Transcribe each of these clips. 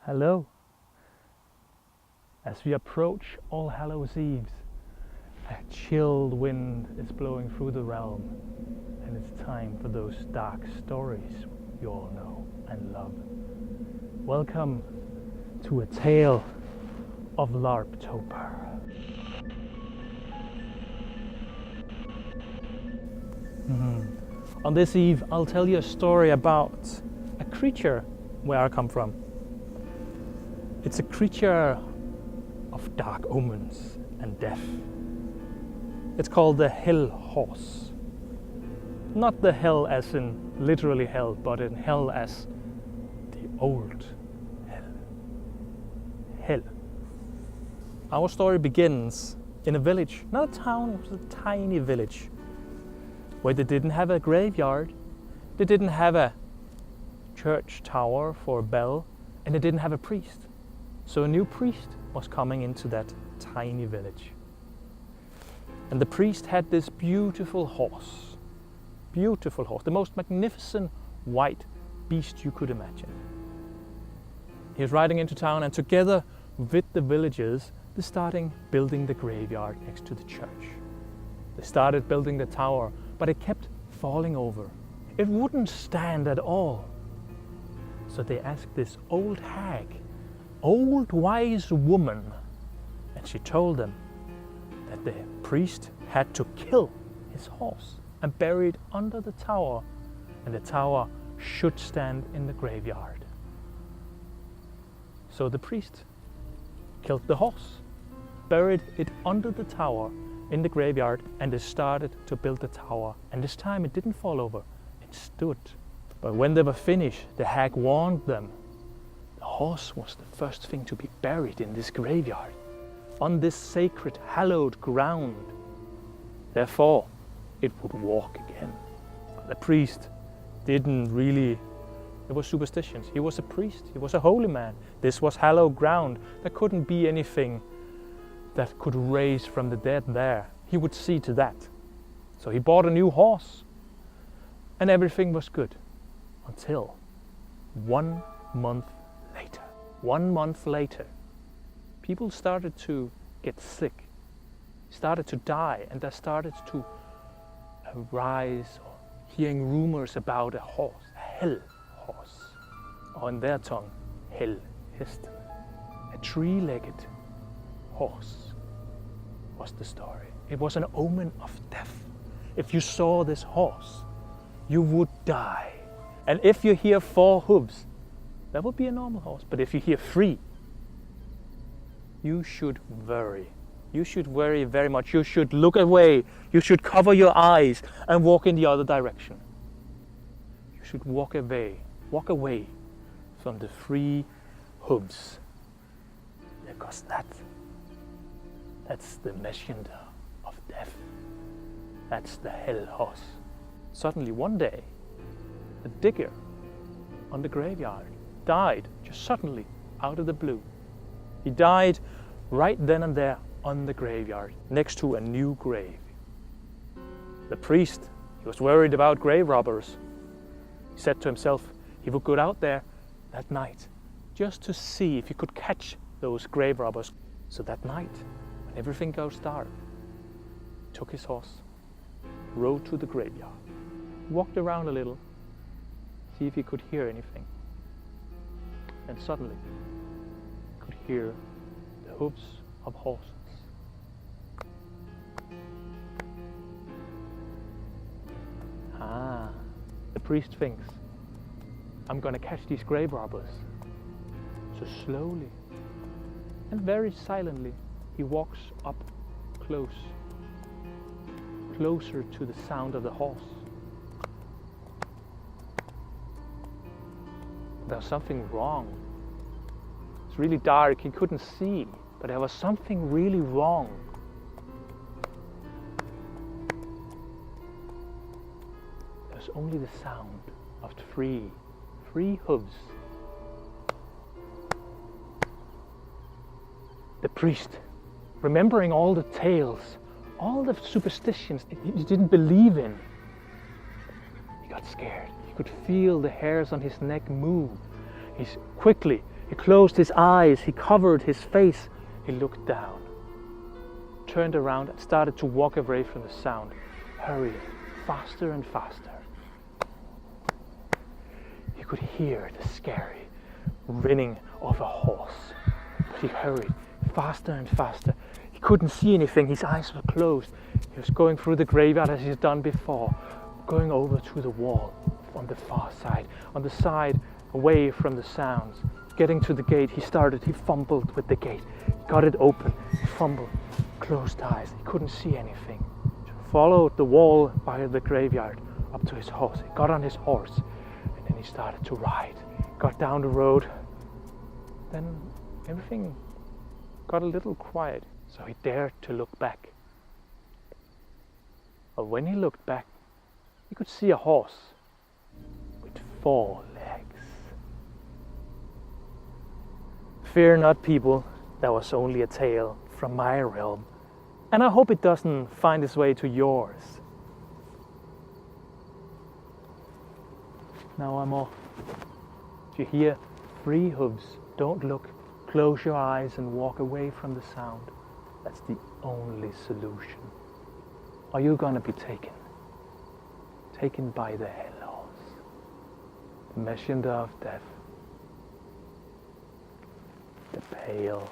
Hello. As we approach All Hallows Eve, a chilled wind is blowing through the realm, and it's time for those dark stories you all know and love. Welcome to a tale of LARPtober. On this eve, I'll tell you a story about a creature where I come from. It's a creature of dark omens and death. It's called the Helhorse. Not the hell as in literally hell, but in hell as the old hell. Hell. Our story begins in a village, not a town, it was a tiny village, where they didn't have a graveyard, they didn't have a church tower for a bell, and they didn't have a priest. So a new priest was coming into that tiny village. And the priest had this beautiful horse, the most magnificent white beast you could imagine. He was riding into town, and together with the villagers, they started building the graveyard next to the church. They started building the tower, but it kept falling over. It wouldn't stand at all. So they asked this old hag, old wise woman, and she told them that the priest had to kill his horse and bury it under the tower, and the tower should stand in the graveyard. So the priest killed the horse, buried it under the tower in the graveyard, and they started to build the tower. And this time it didn't fall over, it stood. But when they were finished, the hag warned them. The horse was the first thing to be buried in this graveyard, on this sacred, hallowed ground. Therefore, it would walk again. The priest didn't really, it was superstitions. He was a priest, he was a holy man. This was hallowed ground. There couldn't be anything that could raise from the dead there. He would see to that. So he bought a new horse, and everything was good until 1 month later. 1 month later, people started to get sick, started to die, and there started to arise hearing rumors about a horse, a hell horse, or in their tongue, Helhesten. A three-legged horse was the story. It was an omen of death. If you saw this horse, you would die. And if you hear 4 hooves, that would be a normal horse. But if you hear 3, you should worry. You should worry very much. You should look away. You should cover your eyes and walk in the other direction. You should walk away from the 3 hooves. Because that's the messenger of death. That's the hell horse. Suddenly one day, a digger on the graveyard died just suddenly out of the blue. He died right then and there on the graveyard next to a new grave. The priest, he was worried about grave robbers. He said to himself he would go out there that night just to see if he could catch those grave robbers. So that night, when everything goes dark, he took his horse, rode to the graveyard, walked around a little, see if he could hear anything. And suddenly, he could hear the hooves of horses. The priest thinks, I'm going to catch these grave robbers. So slowly and very silently, he walks up closer to the sound of the horse. There's something wrong. It's really dark, he couldn't see, but there was something really wrong. There's only the sound of 3 hooves. The priest, remembering all the tales, all the superstitions he didn't believe in, he got scared. He could feel the hairs on his neck move. He He closed his eyes, he covered his face, he looked down, turned around and started to walk away from the sound, hurried faster and faster. He could hear the scary rinning of a horse, but he hurried faster and faster. He couldn't see anything, his eyes were closed. He was going through the graveyard as he's done before, going over to the wall on the far side, on the side away from the sounds. Getting to the gate, he fumbled with the gate, got it open, he fumbled, closed eyes, he couldn't see anything. Followed the wall by the graveyard up to his horse. He got on his horse and then he started to ride. Got down the road, then everything got a little quiet, so he dared to look back. But when he looked back, he could see a horse with 4 legs. Fear not, people, that was only a tale from my realm, and I hope it doesn't find its way to yours. Now I'm off. If you hear 3 hooves, don't look, close your eyes and walk away from the sound. That's the only solution. Are you gonna be taken? Taken by the Helhorse, the messenger of death, the pale,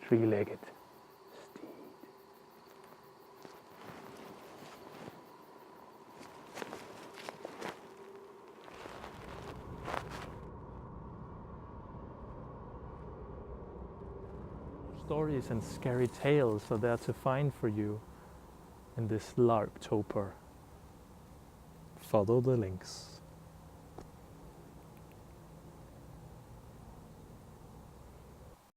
3-legged steed. Stories and scary tales are there to find for you in this LARPtober. Follow the links.